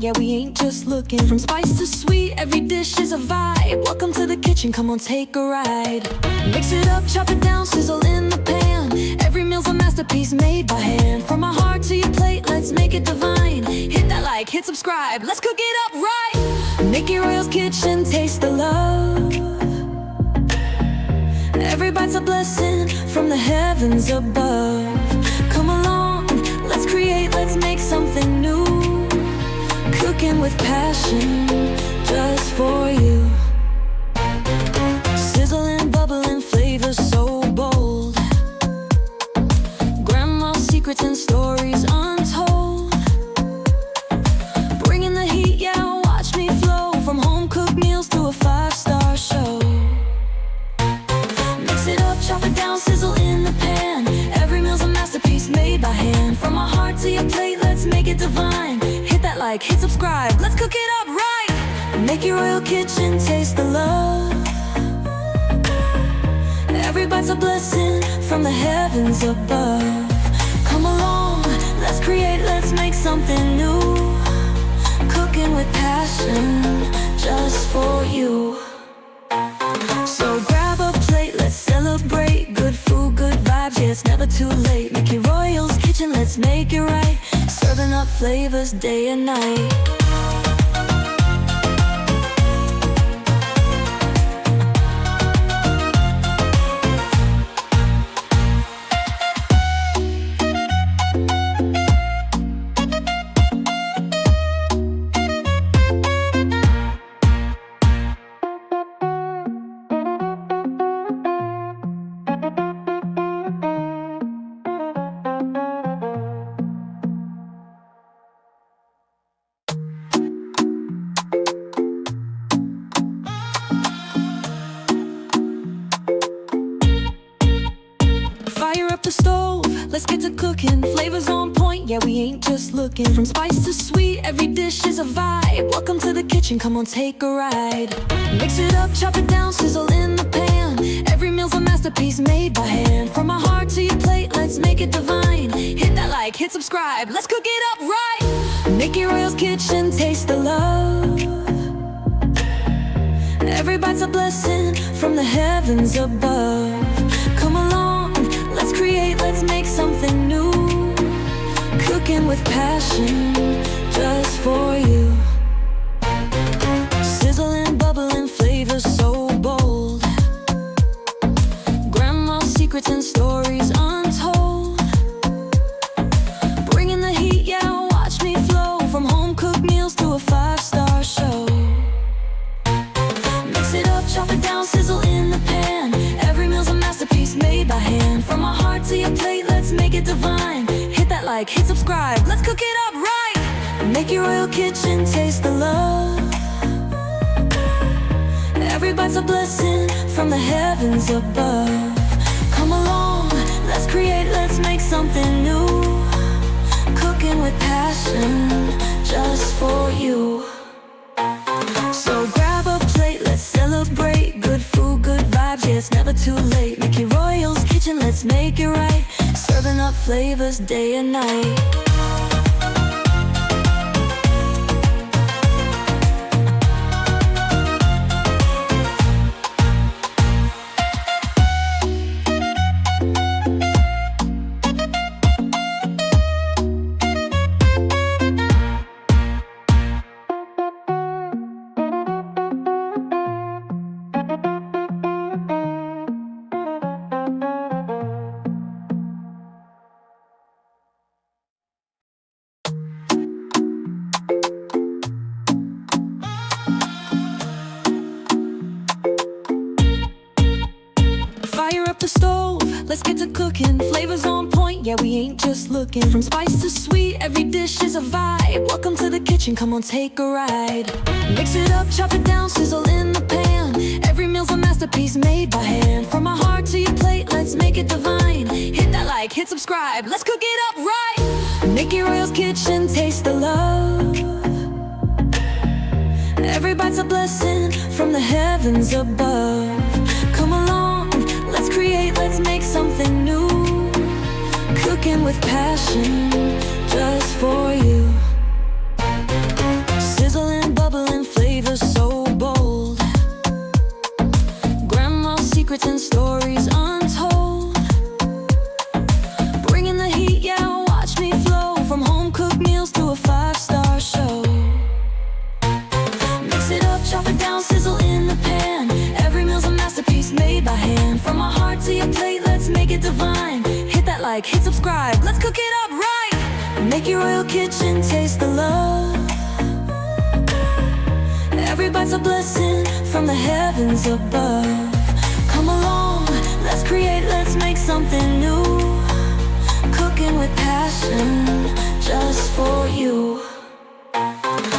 yeah, we ain't just looking. From spice to sweet, every dish is a vibe. Welcome to the kitchen, come on, take a ride. Mix it up, chop it down, sizzle in the pan. Every meal's a masterpiece made by hand. From my heart to your plate, let's make it divine. Hit that like, hit subscribe, let's cook it up right. Mickey Royal's Kitchen, taste the love. Every bite's a blessing from the heavens above. Come along, let's create, let's make something new. Cooking with passion, just for you. Sizzling, bubbling, flavors so bold. Grandma's secrets and stories untold. Bringing the heat, yeah, watch me flow. From home-cooked meals to a 5-star show. Mix it up, chop it down, sizzle in the pan. Every meal's a masterpiece made by hand. From my heart to your plate, let's make it divine. Hit that like, hit subscribe, let's cook it up right. Mickey Royal Kitchen, taste the love. Every bite's a blessing from the heavens above. Come along, let's create, let's make something new. Cooking with passion, just for you. So grab a plate, let's celebrate. Good food, good vibes, yeah, it's never too late. Mickey Royal's Kitchen, let's make it right. Serving up flavors day and night. Fire up the stove, let's get to cooking. Flavors on point, yeah, we ain't just looking. From spice to sweet, every dish is a vibe. Welcome to the kitchen, come on, take a ride. Mix it up, chop it down, sizzle in the pan. Every meal's a masterpiece made by hand. From my heart to your plate, let's make it divine. Hit that like, hit subscribe, let's cook it up right. Mickey Royal's Kitchen, taste the love. Every bite's a blessing from the heavens above. Come along, let's create, let's make something new. Cooking with passion, just for you. Sizzling, bubbling, flavors so bold. Grandma's secrets and stories untold. Bringing the heat, yeah, watch me flow. From home-cooked meals to a 5-star show. Mix it up, chop it down, sizzle in the pan. Every meal's a masterpiece made by hand. From my heart to your plate, let's make it divine. Hit that like, hit subscribe, let's cook it up right. Mickey Royal Kitchen, taste the love. Every bite's a blessing from the heavens above. Come along, let's create, let's make something new. Cooking with passion, just for you. So grab a plate, let's celebrate. Good food, good vibes, yeah, it's never too late. Mickey Royal's Kitchen, let's make it right. Serving up flavors day and night. Fire up the stove, let's get to cooking. Flavors on point, yeah, we ain't just looking. From spice to sweet, every dish is a vibe. Welcome to the kitchen, come on, take a ride. Mix it up, chop it down, sizzle in the pan. Every meal's a masterpiece made by hand. From my heart to your plate, let's make it divine. Hit that like, hit subscribe, let's cook it up right. Mickey Royal's Kitchen, taste the love. Every bite's a blessing from the heavens above. Come along, let's create, let's make something new. Cooking with passion, just for you. chop it down, sizzle in the pan. Every meal's a masterpiece made by hand. From our heart to your plate, let's make it divine. Hit that like, hit subscribe, let's cook it up right. Make your royal kitchen taste the love. Every bite's a blessing from the heavens above. Come along, let's create, let's make something new. Cooking with passion, just for you.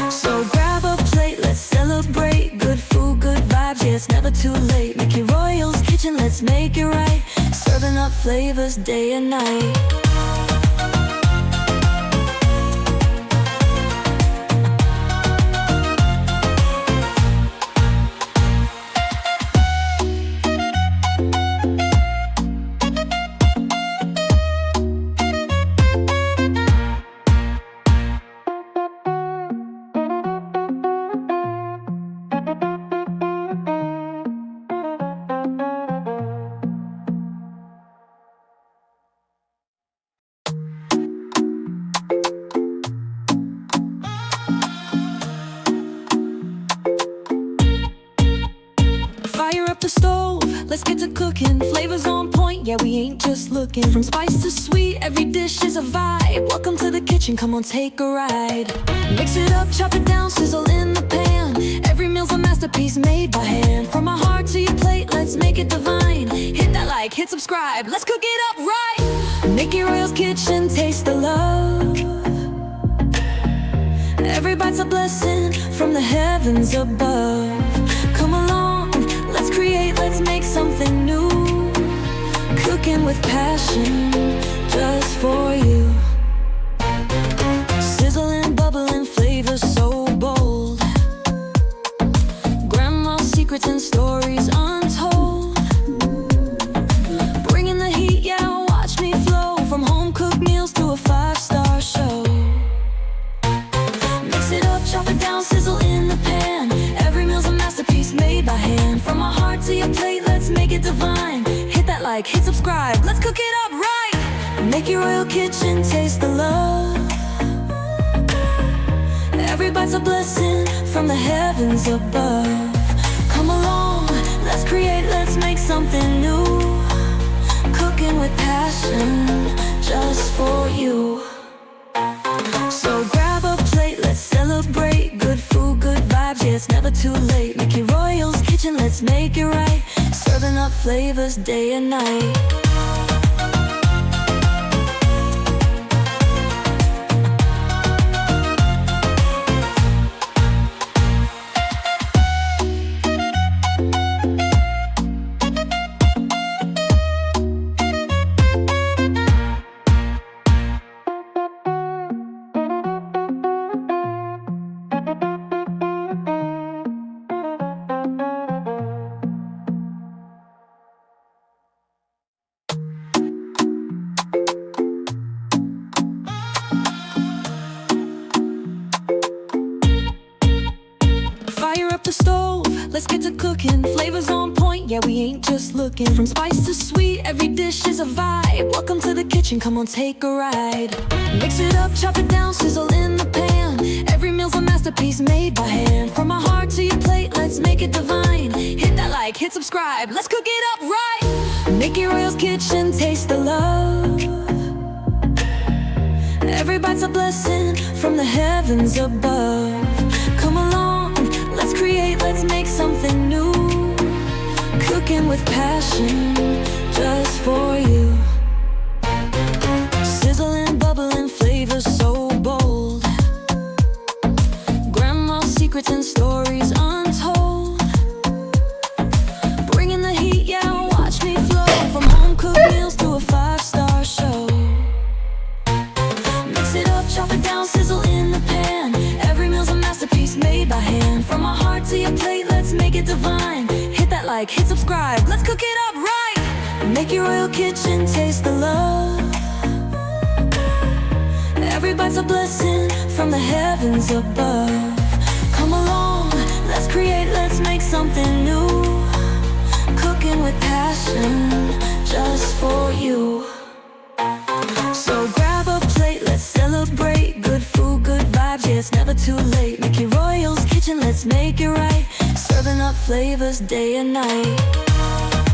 So grab a plate, let's celebrate. Good food, good vibes, yeah, it's never too late. Make your Royal's kitchen, let's make it right. Serving up flavors day and night. Fire up the stove, let's get to cooking. Flavors on point, yeah, we ain't just looking. From spice to sweet, every dish is a vibe. Welcome to the kitchen, come on, take a ride. Mix it up, chop it down, sizzle in the pan. Every meal's a masterpiece made by hand. From our heart to your plate, let's make it divine. Hit that like, hit subscribe, let's cook it up right. Make your Royal's kitchen taste the love. Every bite's a blessing from the heavens above. Come along, let's create, let's make something new. Cooking with passion, just for you. Sizzling, bubbling, flavors so bold. Grandma's secrets and stories untold. Bringing the heat, yeah, watch me flow. From home-cooked meals to a 5-star show. Mix it up, chop it down, sizzle in the pan. Every meal's a masterpiece made by hand. From our heart to your plate, let's make it divine. Hit that like, hit subscribe, let's cook it up right. Make your Royal kitchen taste the love. Every bite's a blessing from the heavens above. Come along, let's create, let's make something new. Cooking with passion, just for you. So grab a plate, let's celebrate. Good food, good vibes, yeah, it's never too late. Make your Royal's kitchen, let's make it right. Serving up flavors day and night. Fire up the stove, let's get to cooking. Flavors on point, yeah, we ain't just looking. From spice to sweet, every dish is a vibe. Welcome to the kitchen, come on, take a ride. Mix it up, chop it down, sizzle in the pan. Every meal's a masterpiece made by hand. From our heart to your plate, let's make it divine. Hit that like, hit subscribe, let's cook it up right. Make your Royal's kitchen taste the love. Every bite's a blessing from the heavens above. Come along, let's create, let's make something new. Cooking with passion, just for you. Sizzling, bubbling, flavors so bold. Grandma's secrets and stories untold. Bringing the heat, yeah, watch me flow. From home-cooked meals to a 5-star show. Mix it up, chop it down, sizzle in the pan. Every meal's a masterpiece made by hand. From our heart to your plate, let's make it divine. Hit that like, hit subscribe, let's cook it up right. Make your Royal kitchen taste the love. Every bite's a blessing from the heavens above. Come along, let's create, let's make something new. Cooking with passion, just for you. So grab a plate, let's celebrate. Good food, good vibes, yeah, it's never too late. Make your Royal's kitchen, let's make it right. up flavors day and night.